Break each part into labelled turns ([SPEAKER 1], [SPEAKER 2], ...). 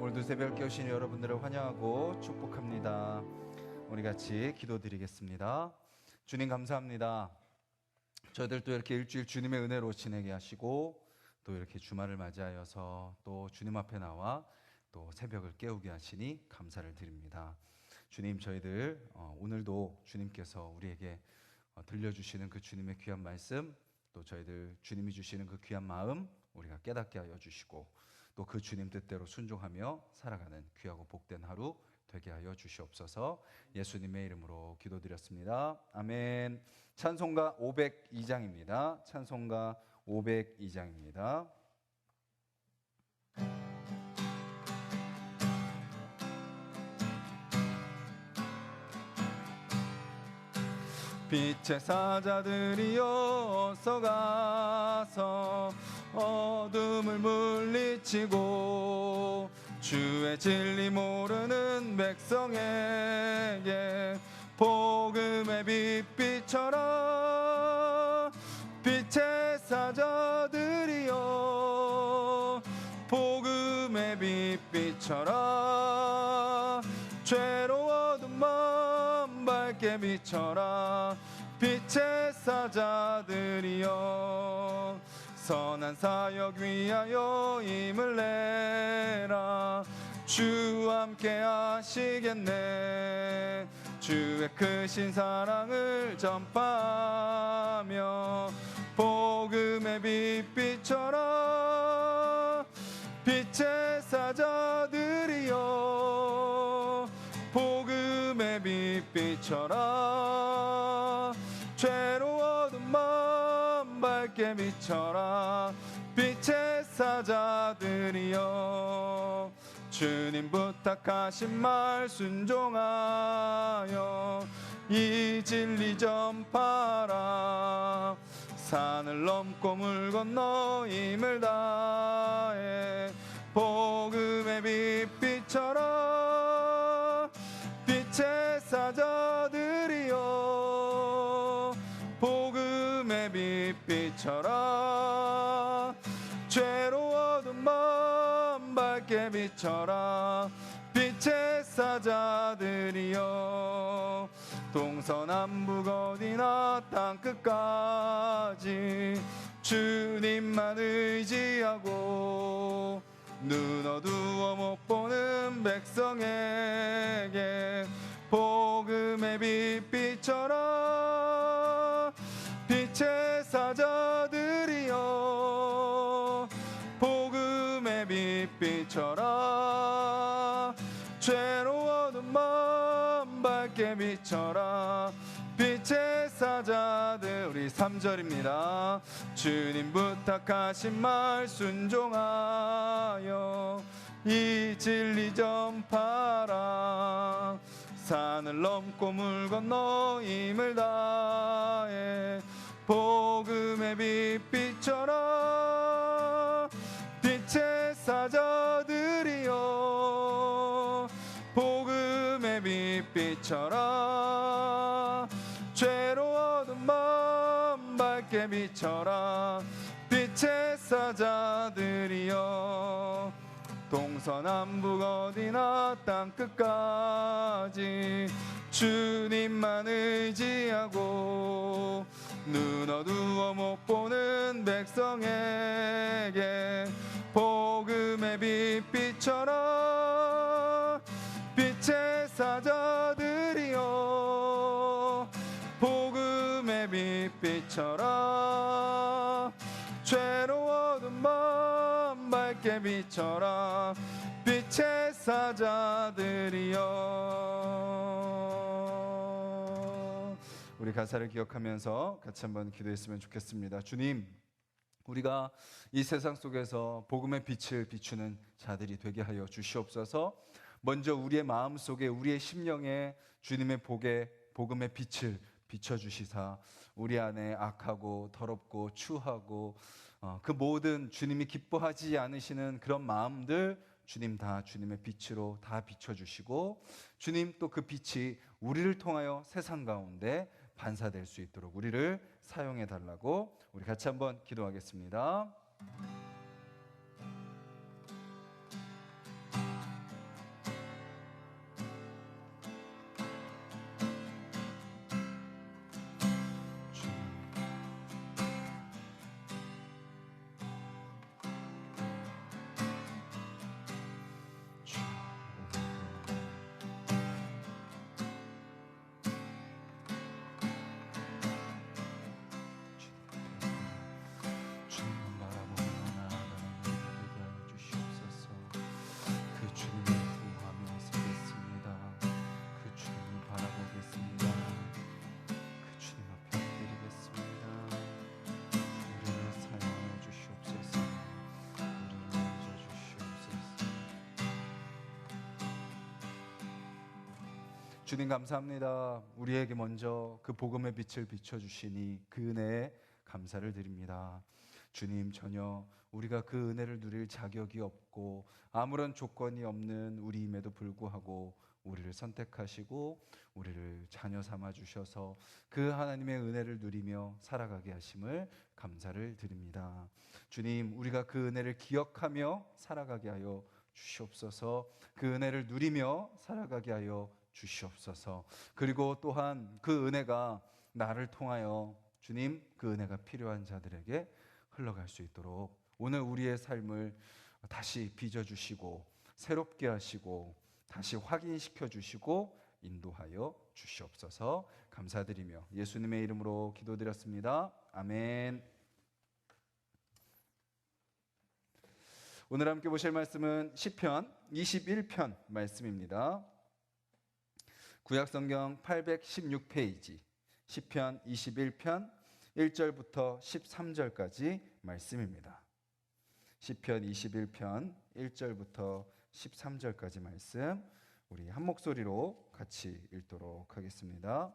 [SPEAKER 1] 오늘도 새벽 깨우신 여러분들을 환영하고 축복합니다. 우리 같이 기도드리겠습니다. 주님 감사합니다. 저희들 또 이렇게 일주일 주님의 은혜로 지내게 하시고 또 이렇게 주말을 맞이하여서 또 주님 앞에 나와 또 새벽을 깨우게 하시니 감사를 드립니다. 주님, 저희들 오늘도 주님께서 우리에게 들려주시는 그 주님의 귀한 말씀, 또 저희들 주님이 주시는 그 귀한 마음 우리가 깨닫게 하여 주시고 또 그 주님 뜻대로 순종하며 살아가는 귀하고 복된 하루 되게 하여 주시옵소서. 예수님의 이름으로 기도드렸습니다. 아멘. 찬송가 502장입니다. 찬송가 502장입니다. 빛의 사자들이여 어서 가서 어둠을 물리치고 주의 진리 모르는 백성에게 복음의 빛 비춰라. 빛의 사자들이여 복음의 빛 비춰라. 죄로워둔 마음 밝게 비춰라. 빛의 사자들이여 선한 사역 위하여 힘을 내라. 주 함께 하시겠네. 주의 크신 사랑을 전파하며 복음의 빛 비춰라. 빛의 사자들이여 복음의 빛 비춰라. 죄로워둔 마음 밝게 비춰라. 빛의 사자들이여 주님 부탁하신 말 순종하여 이 진리 전파하라. 산을 넘고 물 건너 힘을 다해 복음의 빛 비춰라. 빛의 사자들이여 복음의 빛 비춰라. 죄로워둔 마음 밝게 비춰라. 빛의 사자들이여 동서남북 어디나 땅끝까지 주님만 의지하고 눈 어두워 못 보는 백성에게 복음의 빛 비춰라. 빛의 사자들이여 복음의 빛 비춰라. 죄로워둔 마음 밝게 비춰라. 빛의 사자들. 우리 3절입니다. 주님 부탁하신 말 순종하여 이 진리 전파하라. 산을 넘고 물 건너 힘을 다해 복음의 빛 비춰라. 빛의 사자들이여 복음의 빛 비춰라. 죄로워둔 마음 밝게 비춰라. 빛의 사자들이여 동서남북 어디나 땅끝까지 주님만 의지하고 눈 어두워 못 보는 백성에게 복음의 빛 비춰라. 빛의 사자들이여 복음의 빛 비춰라. 죄로워둔 마음 밝게 비춰라. 빛의 사자들이여. 우리 가사를 기억하면서 같이 한번 기도했으면 좋겠습니다. 주님, 우리가 이 세상 속에서 복음의 빛을 비추는 자들이 되게 하여 주시옵소서. 먼저 우리의 마음속에 우리의 심령에 주님의 복음의 빛을 비춰주시사 우리 안에 악하고 더럽고 추하고 그 모든 주님이 기뻐하지 않으시는 그런 마음들 주님 다 주님의 빛으로 다 비춰주시고 주님 또 그 빛이 우리를 통하여 세상 가운데 반사될 수 있도록 우리를 사용해 달라고 우리 같이 한번 기도하겠습니다. 주님 감사합니다. 우리에게 먼저 그 복음의 빛을 비춰주시니 그 은혜에 감사를 드립니다. 주님, 전혀 우리가 그 은혜를 누릴 자격이 없고 아무런 조건이 없는 우리임에도 불구하고 우리를 선택하시고 우리를 자녀 삼아 주셔서 그 하나님의 은혜를 누리며 살아가게 하심을 감사를 드립니다. 주님, 우리가 그 은혜를 기억하며 살아가게 하여 주시옵소서. 그 은혜를 누리며 살아가게 하여 주시옵소서. 그리고 또한 그 은혜가 나를 통하여 주님, 그 은혜가 필요한 자들에게 흘러갈 수 있도록 오늘 우리의 삶을 다시 빚어주시고 새롭게 하시고 다시 확인시켜 주시고 인도하여 주시옵소서. 감사드리며 예수님의 이름으로 기도드렸습니다. 아멘. 오늘 함께 보실 말씀은 시편 21편 말씀입니다. 구약성경 816페이지 시편 21편 1절부터 13절까지 말씀입니다. 시편 21편 1절부터 13절까지 말씀 우리 한 목소리로 같이 읽도록 하겠습니다.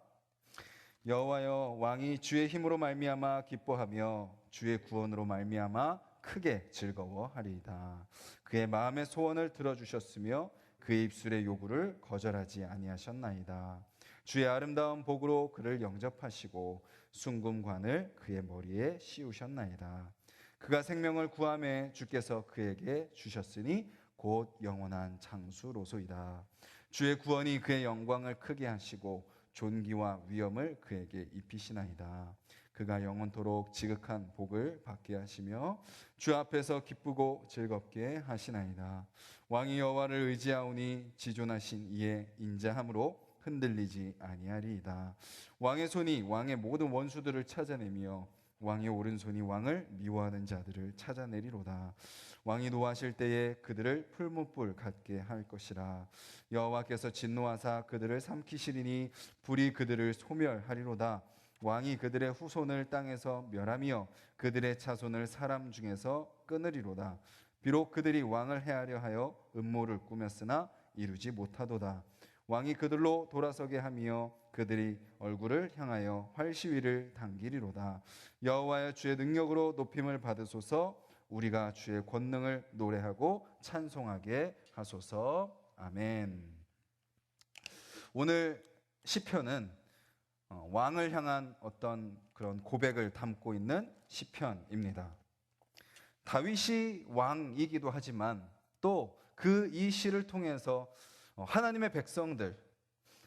[SPEAKER 1] 여호와여, 왕이 주의 힘으로 말미암아 기뻐하며 주의 구원으로 말미암아 크게 즐거워하리이다. 그의 마음의 소원을 들어주셨으며 그의 입술의 요구를 거절하지 아니하셨나이다. 주의 아름다운 복으로 그를 영접하시고 순금관을 그의 머리에 씌우셨나이다. 그가 생명을 구하매 주께서 그에게 주셨으니 곧 영원한 장수로소이다. 주의 구원이 그의 영광을 크게 하시고 존귀와 위엄을 그에게 입히시나이다. 그가 영원토록 지극한 복을 받게 하시며 주 앞에서 기쁘고 즐겁게 하시나이다. 왕이 여호와를 의지하오니 지존하신 이의 인자함으로 흔들리지 아니하리이다. 왕의 손이 왕의 모든 원수들을 찾아내며 왕의 오른손이 왕을 미워하는 자들을 찾아내리로다. 왕이 노하실 때에 그들을 풀무불 같게 할 것이라. 여호와께서 진노하사 그들을 삼키시리니 불이 그들을 소멸하리로다. 왕이 그들의 후손을 땅에서 멸하며 그들의 자손을 사람 중에서 끊으리로다. 비록 그들이 왕을 해하려 하여 음모를 꾸몄으나 이루지 못하도다. 왕이 그들로 돌아서게 하며 그들이 얼굴을 향하여 활시위를 당기리로다. 여호와여, 주의 능력으로 높임을 받으소서. 우리가 주의 권능을 노래하고 찬송하게 하소서. 아멘. 오늘 시편은 왕을 향한 어떤 그런 고백을 담고 있는 시편입니다. 다윗이 왕이기도 하지만 또 그 이 시를 통해서 하나님의 백성들,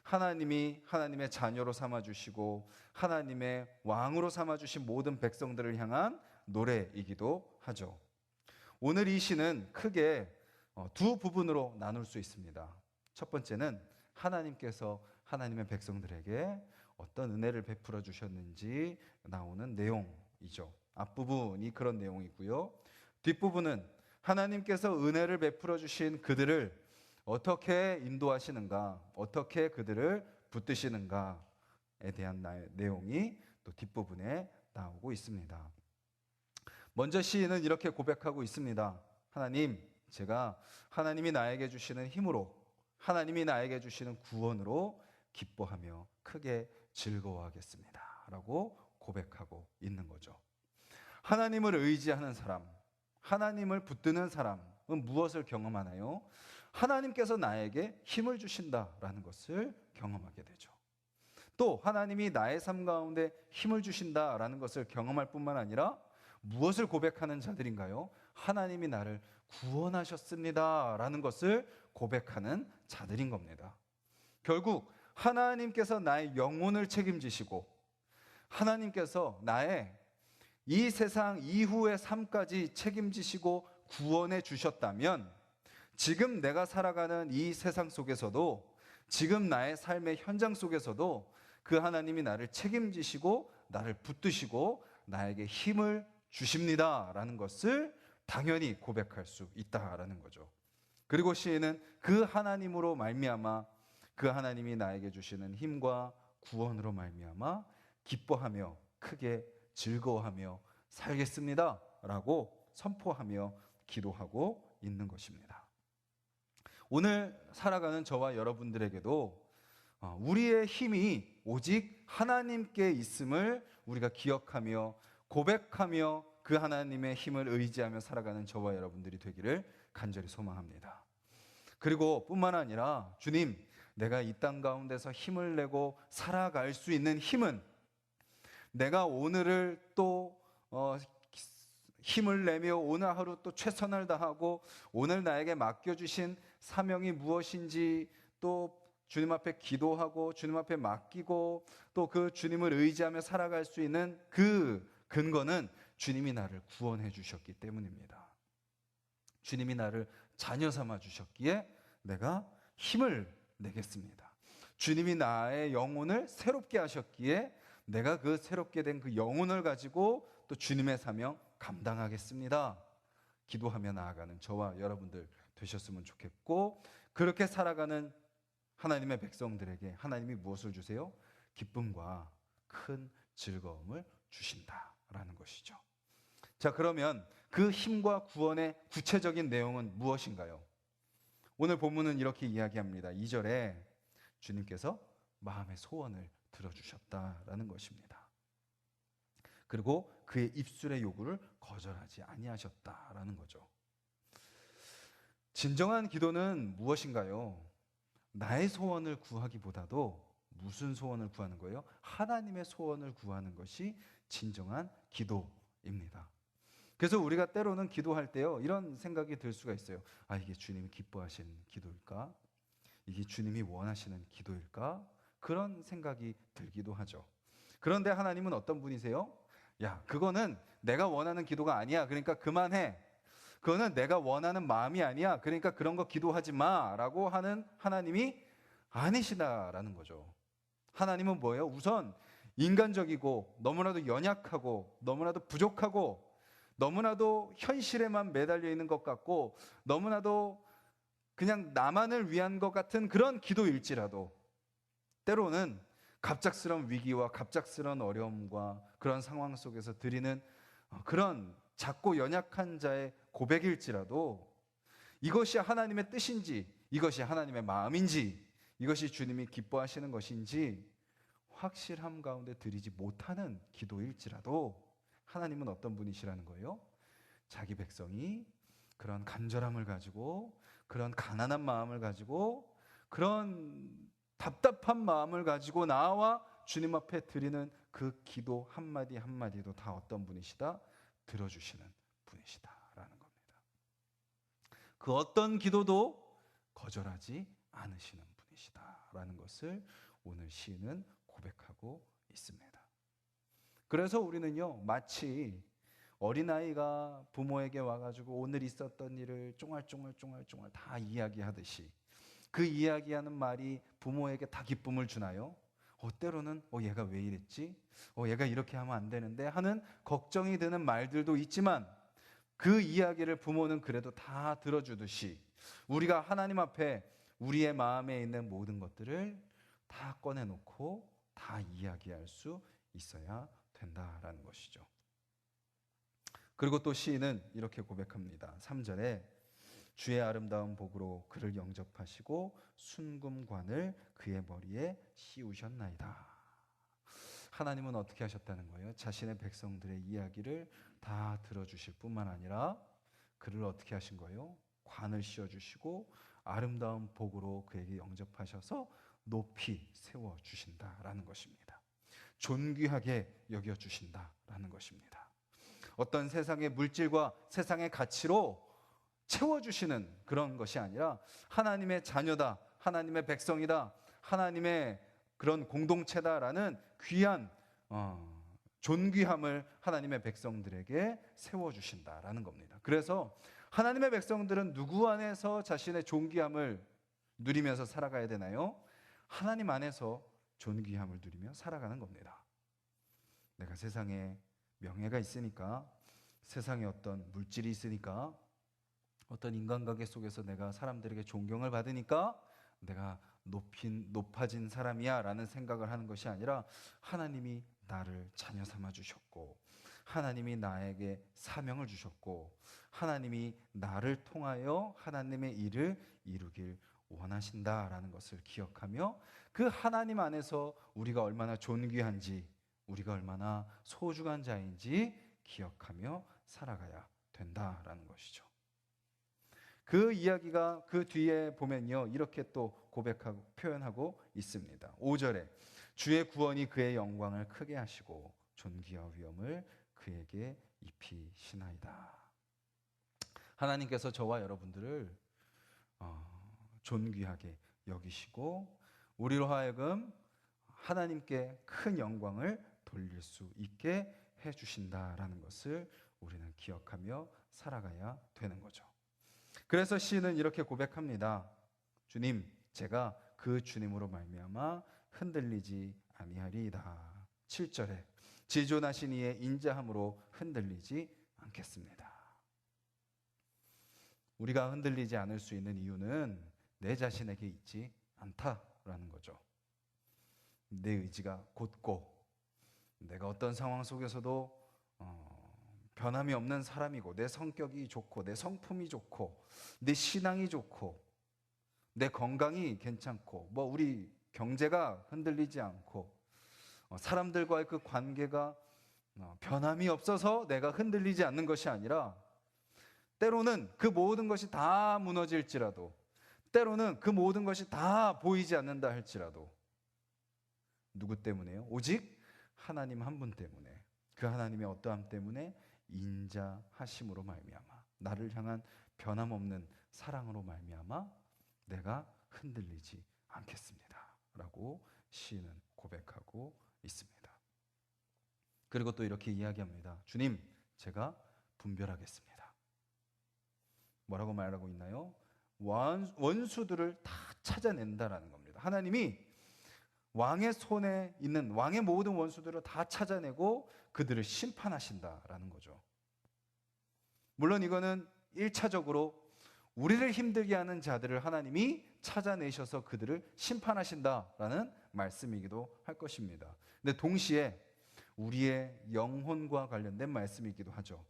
[SPEAKER 1] 하나님이 하나님의 자녀로 삼아주시고 하나님의 왕으로 삼아주신 모든 백성들을 향한 노래이기도 하죠. 오늘 이 시는 크게 두 부분으로 나눌 수 있습니다. 첫 번째는 하나님께서 하나님의 백성들에게 어떤 은혜를 베풀어 주셨는지 나오는 내용이죠. 앞부분이 그런 내용이고요. 뒷부분은 하나님께서 은혜를 베풀어 주신 그들을 어떻게 인도하시는가, 어떻게 그들을 붙드시는가에 대한 내용이 또 뒷부분에 나오고 있습니다. 먼저 시인은 이렇게 고백하고 있습니다. 하나님, 제가 하나님이 나에게 주시는 힘으로, 하나님이 나에게 주시는 구원으로 기뻐하며 크게 즐거워하겠습니다 라고 고백하고 있는 거죠. 하나님을 의지하는 사람, 하나님을 붙드는 사람은 무엇을 경험하나요? 하나님께서 나에게 힘을 주신다라는 것을 경험하게 되죠. 또 하나님이 나의 삶 가운데 힘을 주신다라는 것을 경험할 뿐만 아니라 무엇을 고백하는 자들인가요? 하나님이 나를 구원하셨습니다라는 것을 고백하는 자들인 겁니다. 결국 하나님께서 나의 영혼을 책임지시고 하나님께서 나의 이 세상 이후의 삶까지 책임지시고 구원해 주셨다면 지금 내가 살아가는 이 세상 속에서도 지금 나의 삶의 현장 속에서도 그 하나님이 나를 책임지시고 나를 붙드시고 나에게 힘을 주십니다라는 것을 당연히 고백할 수 있다라는 거죠. 그리고 시인은 그 하나님으로 말미암아 그 하나님이 나에게 주시는 힘과 구원으로 말미암아 기뻐하며 크게 즐거워하며 살겠습니다 라고 선포하며 기도하고 있는 것입니다. 오늘 살아가는 저와 여러분들에게도 우리의 힘이 오직 하나님께 있음을 우리가 기억하며 고백하며 그 하나님의 힘을 의지하며 살아가는 저와 여러분들이 되기를 간절히 소망합니다. 그리고 뿐만 아니라 주님, 내가 이 땅 가운데서 힘을 내고 살아갈 수 있는 힘은 내가 오늘을 또 힘을 내며 오늘 하루 또 최선을 다하고 오늘 나에게 맡겨주신 사명이 무엇인지 또 주님 앞에 기도하고 주님 앞에 맡기고 또 그 주님을 의지하며 살아갈 수 있는 그 근거는 주님이 나를 구원해 주셨기 때문입니다. 주님이 나를 자녀 삼아 주셨기에 내가 힘을 내겠습니다. 주님이 나의 영혼을 새롭게 하셨기에 내가 그 새롭게 된 그 영혼을 가지고 또 주님의 사명 감당하겠습니다. 기도하며 나아가는 저와 여러분들 되셨으면 좋겠고, 그렇게 살아가는 하나님의 백성들에게 하나님이 무엇을 주세요? 기쁨과 큰 즐거움을 주신다라는 것이죠. 자, 그러면 그 힘과 구원의 구체적인 내용은 무엇인가요? 오늘 본문은 이렇게 이야기합니다. 2절에 주님께서 마음의 소원을 들어주셨다라는 것입니다. 그리고 그의 입술의 요구를 거절하지 아니하셨다라는 거죠. 진정한 기도는 무엇인가요? 나의 소원을 구하기보다도 무슨 소원을 구하는 거예요? 하나님의 소원을 구하는 것이 진정한 기도입니다. 그래서 우리가 때로는 기도할 때요, 이런 생각이 들 수가 있어요. 이게 주님이 기뻐하시는 기도일까? 이게 주님이 원하시는 기도일까? 그런 생각이 들기도 하죠. 그런데 하나님은 어떤 분이세요? 야, 그거는 내가 원하는 기도가 아니야. 그러니까 그만해. 그거는 내가 원하는 마음이 아니야. 그러니까 그런 거 기도하지 마. 라고 하는 하나님이 아니시다라는 거죠. 하나님은 뭐예요? 우선 인간적이고 너무나도 연약하고 너무나도 부족하고 너무나도 현실에만 매달려 있는 것 같고 너무나도 그냥 나만을 위한 것 같은 그런 기도일지라도 때로는 갑작스러운 위기와 갑작스러운 어려움과 그런 상황 속에서 드리는 그런 작고 연약한 자의 고백일지라도 이것이 하나님의 뜻인지 이것이 하나님의 마음인지 이것이 주님이 기뻐하시는 것인지 확실함 가운데 드리지 못하는 기도일지라도 하나님은 어떤 분이시라는 거예요? 자기 백성이 그런 간절함을 가지고 그런 가난한 마음을 가지고 그런 답답한 마음을 가지고 나와 주님 앞에 드리는 그 기도 한마디 한마디도 다 어떤 분이시다? 들어주시는 분이시다라는 겁니다. 그 어떤 기도도 거절하지 않으시는 분이시다라는 것을 오늘 시인은 고백하고 있습니다. 그래서 우리는요, 마치 어린아이가 부모에게 와가지고 오늘 있었던 일을 쫑알쫑알 다 이야기하듯이 그 이야기하는 말이 부모에게 다 기쁨을 주나요? 때로는 얘가 왜 이랬지? 얘가 이렇게 하면 안 되는데 하는 걱정이 드는 말들도 있지만 그 이야기를 부모는 그래도 다 들어주듯이 우리가 하나님 앞에 우리의 마음에 있는 모든 것들을 다 꺼내놓고 다 이야기할 수 있어야 된다라는 것이죠. 그리고 또 시인은 이렇게 고백합니다. 3절에 주의 아름다운 복으로 그를 영접하시고 순금관을 그의 머리에 씌우셨나이다. 하나님은 어떻게 하셨다는 거예요? 자신의 백성들의 이야기를 다 들어주실 뿐만 아니라 그를 어떻게 하신 거예요? 관을 씌워주시고 아름다운 복으로 그에게 영접하셔서 높이 세워주신다라는 것입니다. 존귀하게 여겨주신다라는 것입니다. 어떤 세상의 물질과 세상의 가치로 채워주시는 그런 것이 아니라 하나님의 자녀다, 하나님의 백성이다, 하나님의 그런 공동체다라는 귀한 존귀함을 하나님의 백성들에게 세워주신다라는 겁니다. 그래서 하나님의 백성들은 누구 안에서 자신의 존귀함을 누리면서 살아가야 되나요? 하나님 안에서 존귀함을 누리며 살아가는 겁니다. 내가 세상에 명예가 있으니까, 세상에 어떤 물질이 있으니까, 어떤 인간관계 속에서 내가 사람들에게 존경을 받으니까 내가 높아진 사람이야 라는 생각을 하는 것이 아니라 하나님이 나를 자녀 삼아 주셨고 하나님이 나에게 사명을 주셨고 하나님이 나를 통하여 하나님의 일을 이루길 원하신다라는 것을 기억하며 그 하나님 안에서 우리가 얼마나 존귀한지, 우리가 얼마나 소중한 자인지 기억하며 살아가야 된다라는 것이죠. 그 이야기가 그 뒤에 보면요, 이렇게 또 고백하고 표현하고 있습니다. 5절에 주의 구원이 그의 영광을 크게 하시고 존귀와 위엄을 그에게 입히시나이다. 하나님께서 저와 여러분들을 존귀하게 여기시고 우리로 하여금 하나님께 큰 영광을 돌릴 수 있게 해주신다라는 것을 우리는 기억하며 살아가야 되는 거죠. 그래서 시인은 이렇게 고백합니다. 주님, 제가 그 주님으로 말미암아 흔들리지 아니하리이다. 7절에 지존하신 이의 인자함으로 흔들리지 않겠습니다. 우리가 흔들리지 않을 수 있는 이유는 내 자신에게 있지 않다라는 거죠. 내 의지가 곧고 내가 어떤 상황 속에서도 변함이 없는 사람이고 내 성격이 좋고 내 성품이 좋고 내 신앙이 좋고 내 건강이 괜찮고 우리 경제가 흔들리지 않고 사람들과의 그 관계가 변함이 없어서 내가 흔들리지 않는 것이 아니라 때로는 그 모든 것이 다 무너질지라도 때로는 그 모든 것이 다 보이지 않는다 할지라도 누구 때문에요? 오직 하나님 한 분 때문에 그 하나님의 어떠함 때문에 인자하심으로 말미암아 나를 향한 변함없는 사랑으로 말미암아 내가 흔들리지 않겠습니다 라고 시인은 고백하고 있습니다. 그리고 또 이렇게 이야기합니다. 주님, 제가 분별하겠습니다. 뭐라고 말하고 있나요? 원수들을 다 찾아낸다라는 겁니다. 하나님이 왕의 손에 있는 왕의 모든 원수들을 다 찾아내고 그들을 심판하신다라는 거죠. 물론 이거는 1차적으로 우리를 힘들게 하는 자들을 하나님이 찾아내셔서 그들을 심판하신다라는 말씀이기도 할 것입니다. 근데 동시에 우리의 영혼과 관련된 말씀이기도 하죠.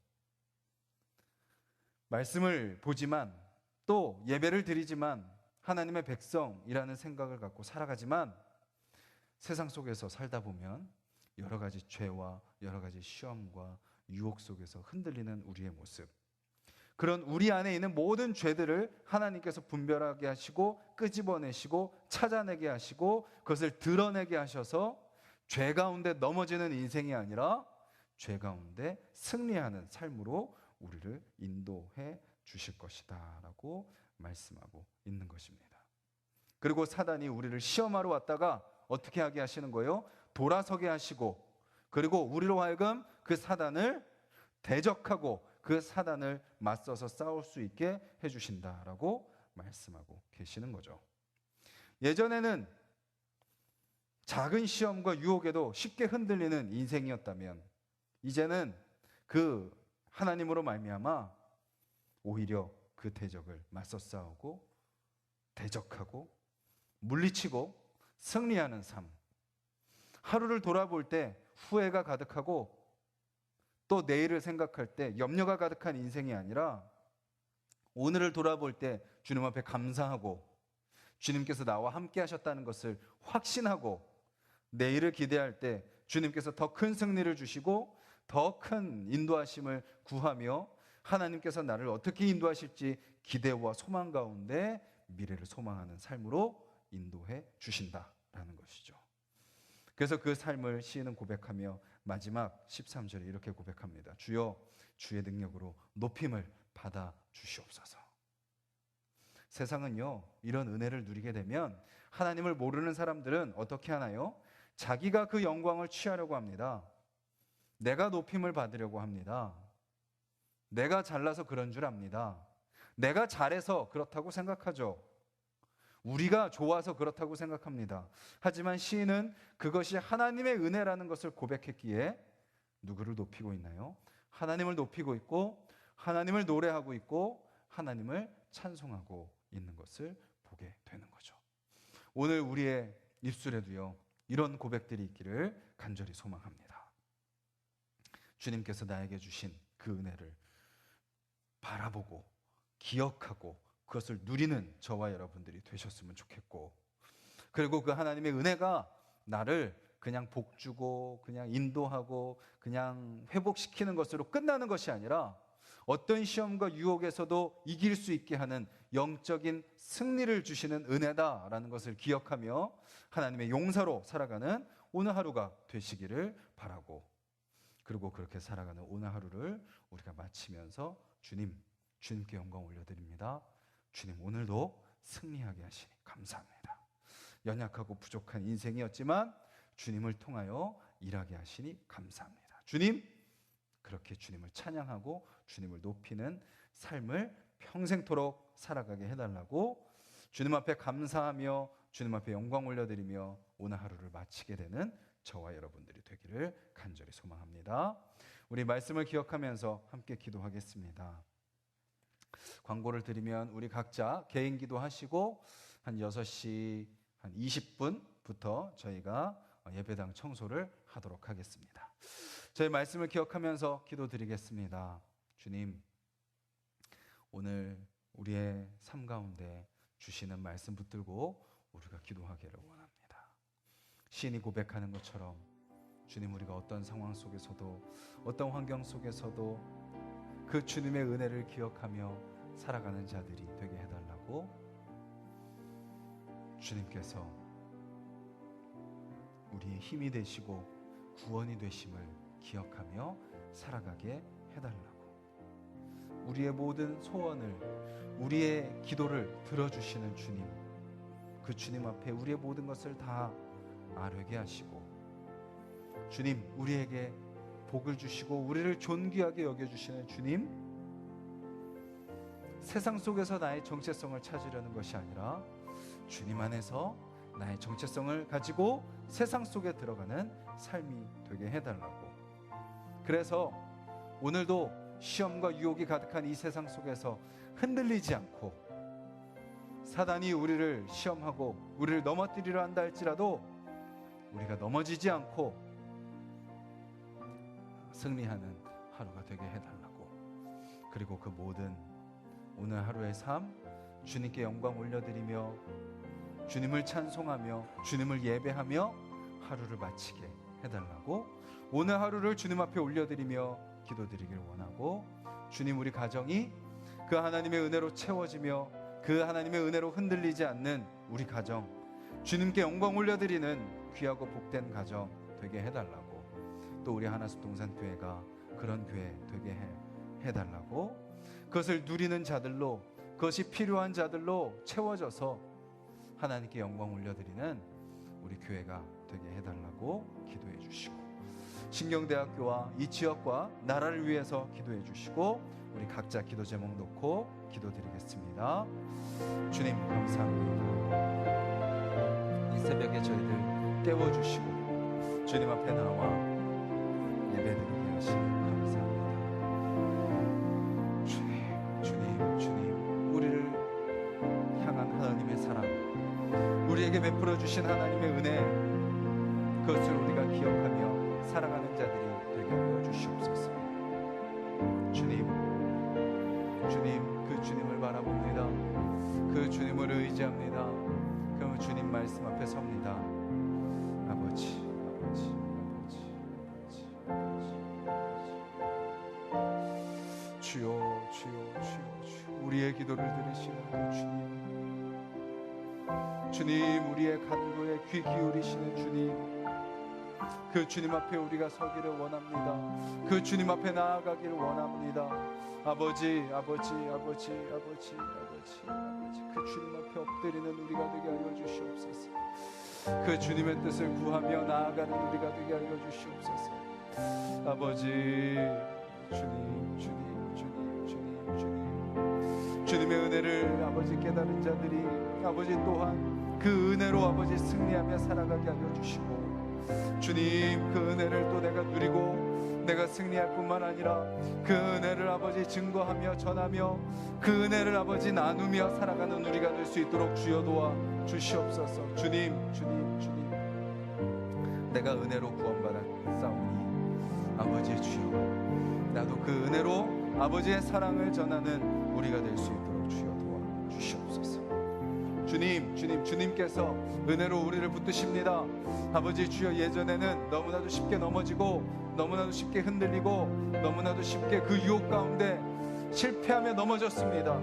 [SPEAKER 1] 말씀을 보지만 또 예배를 드리지만 하나님의 백성이라는 생각을 갖고 살아가지만 세상 속에서 살다 보면 여러 가지 죄와 여러 가지 시험과 유혹 속에서 흔들리는 우리의 모습, 그런 우리 안에 있는 모든 죄들을 하나님께서 분별하게 하시고 끄집어내시고 찾아내게 하시고 그것을 드러내게 하셔서 죄 가운데 넘어지는 인생이 아니라 죄 가운데 승리하는 삶으로 우리를 인도해 주실 것이다 라고 말씀하고 있는 것입니다. 그리고 사단이 우리를 시험하러 왔다가 어떻게 하게 하시는 거예요? 돌아서게 하시고 그리고 우리로 하여금 그 사단을 대적하고 그 사단을 맞서서 싸울 수 있게 해주신다라고 말씀하고 계시는 거죠. 예전에는 작은 시험과 유혹에도 쉽게 흔들리는 인생이었다면 이제는 그 하나님으로 말미암아 오히려 그 대적을 맞서 싸우고 대적하고 물리치고 승리하는 삶, 하루를 돌아볼 때 후회가 가득하고 또 내일을 생각할 때 염려가 가득한 인생이 아니라 오늘을 돌아볼 때 주님 앞에 감사하고 주님께서 나와 함께 하셨다는 것을 확신하고 내일을 기대할 때 주님께서 더 큰 승리를 주시고 더 큰 인도하심을 구하며 하나님께서 나를 어떻게 인도하실지 기대와 소망 가운데 미래를 소망하는 삶으로 인도해 주신다라는 것이죠. 그래서 그 삶을 시인은 고백하며 마지막 13절에 이렇게 고백합니다. 주여, 주의 능력으로 높임을 받아 주시옵소서. 세상은요, 이런 은혜를 누리게 되면 하나님을 모르는 사람들은 어떻게 하나요? 자기가 그 영광을 취하려고 합니다. 내가 높임을 받으려고 합니다. 내가 잘나서 그런 줄 압니다. 내가 잘해서 그렇다고 생각하죠. 우리가 좋아서 그렇다고 생각합니다. 하지만 시인은 그것이 하나님의 은혜라는 것을 고백했기에 누구를 높이고 있나요? 하나님을 높이고 있고 하나님을 노래하고 있고 하나님을 찬송하고 있는 것을 보게 되는 거죠. 오늘 우리의 입술에도요 이런 고백들이 있기를 간절히 소망합니다. 주님께서 나에게 주신 그 은혜를 바라보고 기억하고 그것을 누리는 저와 여러분들이 되셨으면 좋겠고, 그리고 그 하나님의 은혜가 나를 그냥 복주고 그냥 인도하고 그냥 회복시키는 것으로 끝나는 것이 아니라 어떤 시험과 유혹에서도 이길 수 있게 하는 영적인 승리를 주시는 은혜다라는 것을 기억하며 하나님의 용사로 살아가는 오늘 하루가 되시기를 바라고, 그리고 그렇게 살아가는 오늘 하루를 우리가 마치면서 주님께 영광 올려드립니다. 주님, 오늘도 승리하게 하시니 감사합니다. 연약하고 부족한 인생이었지만 주님을 통하여 일하게 하시니 감사합니다. 주님, 그렇게 주님을 찬양하고 주님을 높이는 삶을 평생토록 살아가게 해달라고 주님 앞에 감사하며 주님 앞에 영광 올려드리며 오늘 하루를 마치게 되는 저와 여러분들이 되기를 간절히 소망합니다. 우리 말씀을 기억하면서 함께 기도하겠습니다. 광고를 드리면 우리 각자 개인 기도하시고 한 6시 한 20분부터 저희가 예배당 청소를 하도록 하겠습니다. 저희 말씀을 기억하면서 기도드리겠습니다. 주님, 오늘 우리의 삶 가운데 주시는 말씀 붙들고 우리가 기도하기를 원합니다. 시인이 고백하는 것처럼 주님, 우리가 어떤 상황 속에서도 어떤 환경 속에서도 그 주님의 은혜를 기억하며 살아가는 자들이 되게 해달라고 주님께서 우리의 힘이 되시고 구원이 되심을 기억하며 살아가게 해달라고, 우리의 모든 소원을, 우리의 기도를 들어주시는 주님, 그 주님 앞에 우리의 모든 것을 다 아뢰게 하시고, 주님, 우리에게 복을 주시고 우리를 존귀하게 여겨주시는 주님, 세상 속에서 나의 정체성을 찾으려는 것이 아니라 주님 안에서 나의 정체성을 가지고 세상 속에 들어가는 삶이 되게 해달라고, 그래서 오늘도 시험과 유혹이 가득한 이 세상 속에서 흔들리지 않고, 사단이 우리를 시험하고 우리를 넘어뜨리려 한다 할지라도 우리가 넘어지지 않고 승리하는 하루가 되게 해달라고, 그리고 그 모든 오늘 하루의 삶 주님께 영광 올려드리며 주님을 찬송하며 주님을 예배하며 하루를 마치게 해달라고, 오늘 하루를 주님 앞에 올려드리며 기도드리길 원하고, 주님, 우리 가정이 그 하나님의 은혜로 채워지며 그 하나님의 은혜로 흔들리지 않는 우리 가정, 주님께 영광 올려드리는 귀하고 복된 가정 되게 해달라고, 또 우리 하나숲 동산교회가 그런 교회 되게 해달라고, 그것을 누리는 자들로, 그것이 필요한 자들로 채워져서 하나님께 영광 올려드리는 우리 교회가 되게 해달라고 기도해 주시고, 신경대학교와 이 지역과 나라를 위해서 기도해 주시고, 우리 각자 기도 제목 놓고 기도드리겠습니다. 주님, 감사합니다. 이 새벽에 저희들 깨워주시고 주님 앞에 나와 예배드리게 하시니 감사합니다. 주님, 우리를 향한 하나님의 사랑, 우리에게 베풀어 주신 하나님의 은혜, 그것을 우리가 기억하며 살아가는 자들이 되게 하여 주시옵소서. 주님, 그 주님을 바라봅니다. 그 주님을 의지합니다. 그 주님 말씀 앞에 섭니다. 아버지, 주여, 우리의 기도를 들으시는 그 주님, 우리의 간구에 귀 기울이시는 주님, 그 주님 앞에 우리가 서기를 원합니다. 그 주님 앞에 나아가기를 원합니다. 아버지, 그 주님 앞에 엎드리는 우리가 되게 하여 주시옵소서. 그 주님의 뜻을 구하며 나아가는 우리가 되게 하여 주시옵소서. 아버지, 주님의 은혜를 아버지 깨달은 자들이 아버지 또한 그 은혜로 아버지 승리하며 살아가게 하여 주시고, 주님, 그 은혜를 또 내가 누리고 내가 승리할 뿐만 아니라 그 은혜를 아버지 증거하며 전하며 그 은혜를 아버지 나누며 살아가는 우리가 될 수 있도록 주여 도와 주시옵소서. 주님, 내가 은혜로 구원받았사오니 아버지 주여, 나도 그 은혜로 아버지의 사랑을 전하는 우리가 될 수 있도록 주여 도와 주시옵소서. 주님께서 은혜로 우리를 붙드십니다. 아버지 주여, 예전에는 너무나도 쉽게 넘어지고 너무나도 쉽게 흔들리고 너무나도 쉽게 그 유혹 가운데 실패하며 넘어졌습니다.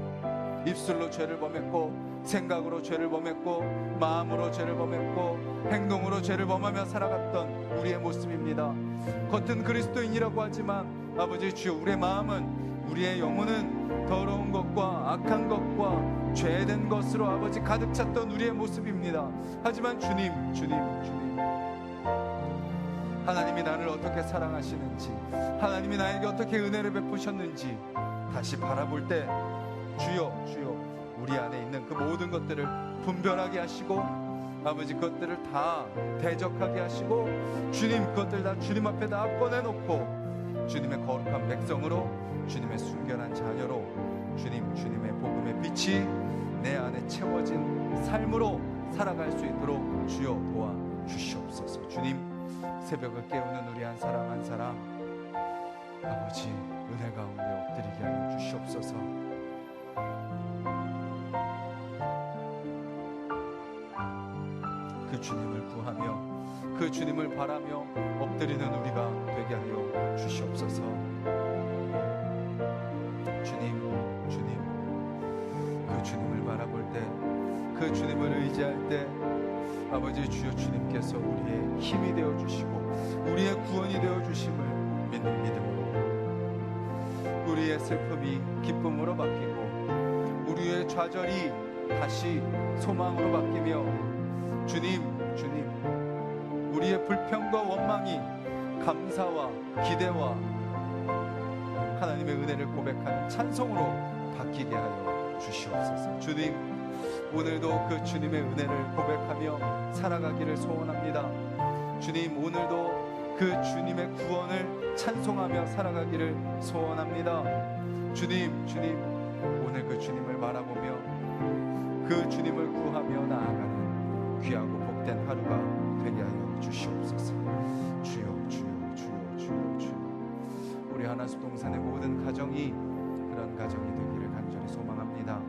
[SPEAKER 1] 입술로 죄를 범했고 생각으로 죄를 범했고 마음으로 죄를 범했고 행동으로 죄를 범하며 살아갔던 우리의 모습입니다. 겉은 그리스도인이라고 하지만 아버지 주여, 우리의 마음은, 우리의 영혼은 더러운 것과 악한 것과 죄된 것으로 아버지 가득 찼던 우리의 모습입니다. 하지만 주님, 하나님이 나를 어떻게 사랑하시는지, 하나님이 나에게 어떻게 은혜를 베푸셨는지 다시 바라볼 때 주여 우리 안에 있는 그 모든 것들을 분별하게 하시고 아버지 그것들을 다 대적하게 하시고 주님, 그것들 다 주님 앞에 다 꺼내놓고 주님의 거룩한 백성으로, 주님의 순결한 자녀로, 주님의 복음의 빛이 내 안에 채워진 삶으로 살아갈 수 있도록 주여 도와주시옵소서. 주님, 새벽을 깨우는 우리 한 사람 한 사람 아버지 은혜 가운데 엎드리게 하여 주시옵소서. 그 주님을 구하며 그 주님을 바라며 엎드리는 우리가 되게 하여 주시옵소서. 주님, 그 주님을 바라볼 때, 그 주님을 의지할 때 아버지 주여, 주님께서 우리의 힘이 되어주시고 우리의 구원이 되어주심을 믿는 믿음으로 우리의 슬픔이 기쁨으로 바뀌고 우리의 좌절이 다시 소망으로 바뀌며 주님, 우리의 불평과 원망이 감사와 기대와 하나님의 은혜를 고백하는 찬송으로 바뀌게 하여 주시옵소서. 주님, 오늘도 그 주님의 은혜를 고백하며 살아가기를 소원합니다. 주님, 오늘도 그 주님의 구원을 찬송하며 살아가기를 소원합니다. 주님, 오늘 그 주님을 바라보며 그 주님을 구하며 나아가는 귀하고 복된 하루가 되게 하여 주시옵소서. 주여. 우리 하나숲 동산의 모든 가정이 그런 가정이 되기를 간절히 소망합니다.